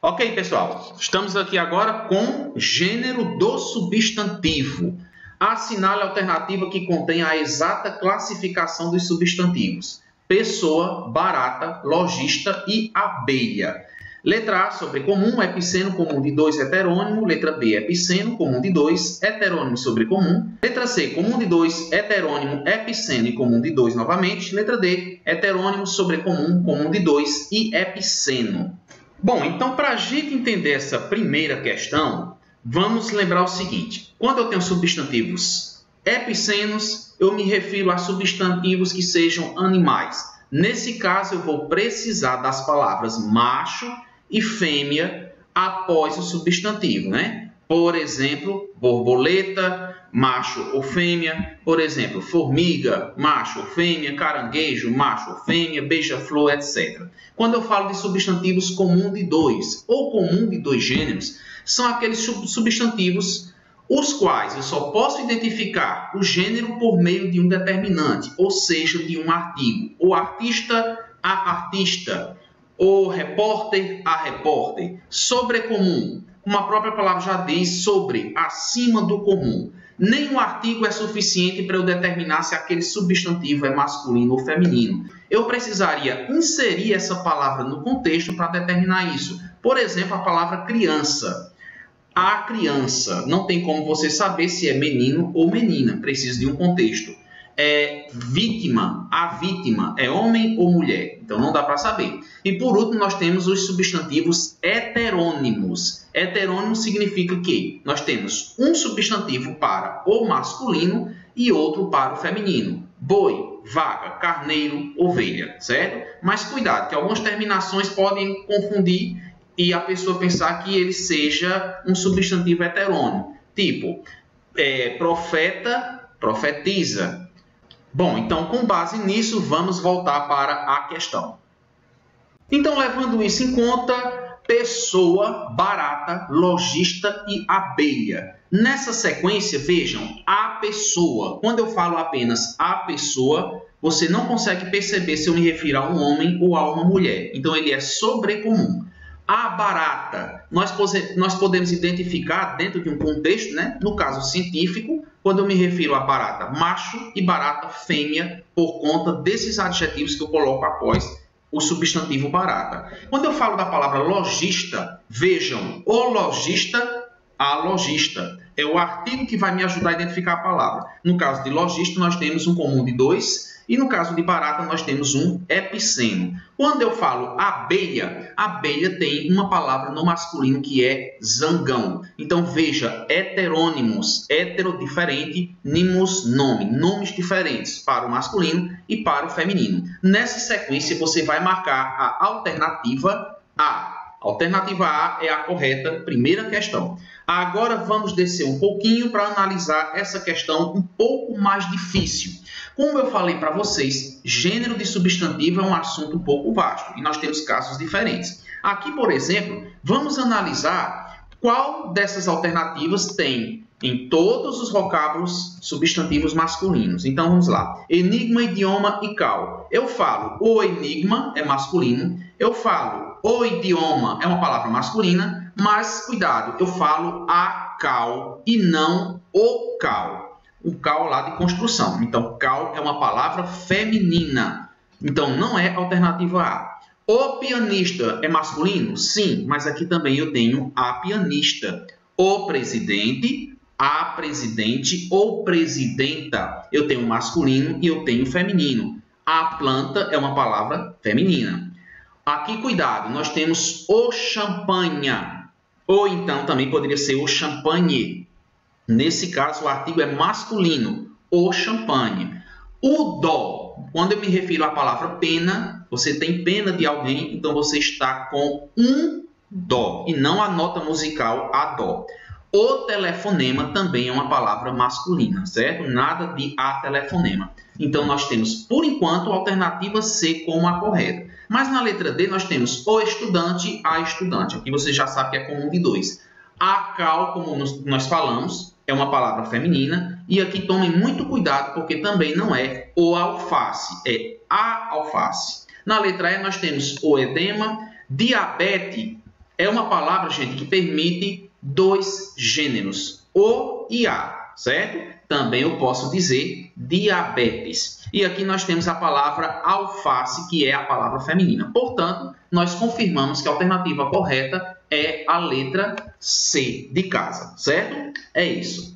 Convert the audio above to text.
Ok, pessoal, estamos aqui agora com gênero do substantivo. Assinale a alternativa que contém a exata classificação dos substantivos: pessoa, barata, lojista e abelha. Letra A, sobrecomum, epiceno comum de 2, heterônimo. Letra B, epiceno comum de 2, heterônimo e sobrecomum. Letra C, comum de 2, heterônimo, epiceno e comum de 2 novamente. Letra D, heterônimo, sobrecomum, comum de 2 e epiceno. Bom, então, para a gente entender essa primeira questão, vamos lembrar o seguinte: quando eu tenho substantivos epicenos, eu me refiro a substantivos que sejam animais. Nesse caso, eu vou precisar das palavras macho e fêmea após o substantivo, né? Por exemplo, borboleta, macho ou fêmea. Por exemplo, formiga, macho ou fêmea. Caranguejo, macho ou fêmea. Beija-flor, etc. Quando eu falo de substantivos comum de 2 ou comum de 2 gêneros, são aqueles substantivos os quais eu só posso identificar o gênero por meio de um determinante, ou seja, de um artigo. O artista, a artista. O repórter, a repórter. Sobrecomum, como a própria palavra já diz, sobre, acima do comum. Nenhum artigo é suficiente para eu determinar se aquele substantivo é masculino ou feminino. Eu precisaria inserir essa palavra no contexto para determinar isso. Por exemplo, a palavra criança. A criança. Não tem como você saber se é menino ou menina. Precisa de um contexto. Vítima. A vítima é homem ou mulher. Então não dá para saber. E por último, nós temos os substantivos heterônimos. Heterônimo significa que nós temos um substantivo para o masculino e outro para o feminino. Boi, vaca, carneiro, ovelha, certo? Mas cuidado, que algumas terminações podem confundir e a pessoa pensar que ele seja um substantivo heterônimo. Tipo, profeta, profetiza. Bom, então, com base nisso, vamos voltar para a questão. Então, levando isso em conta, pessoa, barata, lojista e abelha. Nessa sequência, vejam, a pessoa. Quando eu falo apenas a pessoa, você não consegue perceber se eu me refiro a um homem ou a uma mulher. Então, ele é sobrecomum. A barata, nós podemos identificar dentro de um contexto, né? No caso científico, quando eu me refiro a barata macho e barata fêmea, por conta desses adjetivos que eu coloco após o substantivo barata. Quando eu falo da palavra lojista, vejam, o lojista, a lojista. É o artigo que vai me ajudar a identificar a palavra. No caso de lojista, nós temos um comum de 2 e no caso de barata, nós temos um epiceno. Quando eu falo abelha, abelha tem uma palavra no masculino que é zangão. Então, veja, heterônimos, hetero diferente, nimos nome, nomes diferentes para o masculino e para o feminino. Nessa sequência, você vai marcar a alternativa A. A alternativa A é a correta, primeira questão. Agora vamos descer um pouquinho para analisar essa questão um pouco mais difícil. Como eu falei para vocês, gênero de substantivo é um assunto um pouco vasto e nós temos casos diferentes. Aqui, por exemplo, vamos analisar qual dessas alternativas tem em todos os vocábulos substantivos masculinos. Então, vamos lá. Enigma, idioma e cal. Eu falo o enigma é masculino, eu falo o idioma é uma palavra masculina, mas, cuidado, eu falo a cal e não o cal. O cal lá de construção. Então, cal é uma palavra feminina. Então, não é alternativa A. O pianista é masculino? Sim, mas aqui também eu tenho a pianista. O presidente, a presidente ou presidenta. Eu tenho masculino e eu tenho feminino. A planta é uma palavra feminina. Aqui, cuidado, nós temos o champanhe. Ou então também poderia ser o champanhe. Nesse caso, o artigo é masculino, o champanhe. O dó, quando eu me refiro à palavra pena, você tem pena de alguém, então você está com um dó, e não a nota musical, a dó. O telefonema também é uma palavra masculina, certo? Nada de a telefonema. Então, nós temos, por enquanto, a alternativa C como a correta. Mas na letra D, nós temos o estudante, a estudante. Aqui você já sabe que é comum de 2. A cal, como nós falamos, é uma palavra feminina. E aqui tomem muito cuidado, porque também não é o alface, é a alface. Na letra E, nós temos o edema, diabetes é uma palavra, gente, que permite dois gêneros, o e a, certo? Também eu posso dizer diabetes. E aqui nós temos a palavra alface, que é a palavra feminina. Portanto, nós confirmamos que a alternativa correta é a letra C de casa, certo? É isso.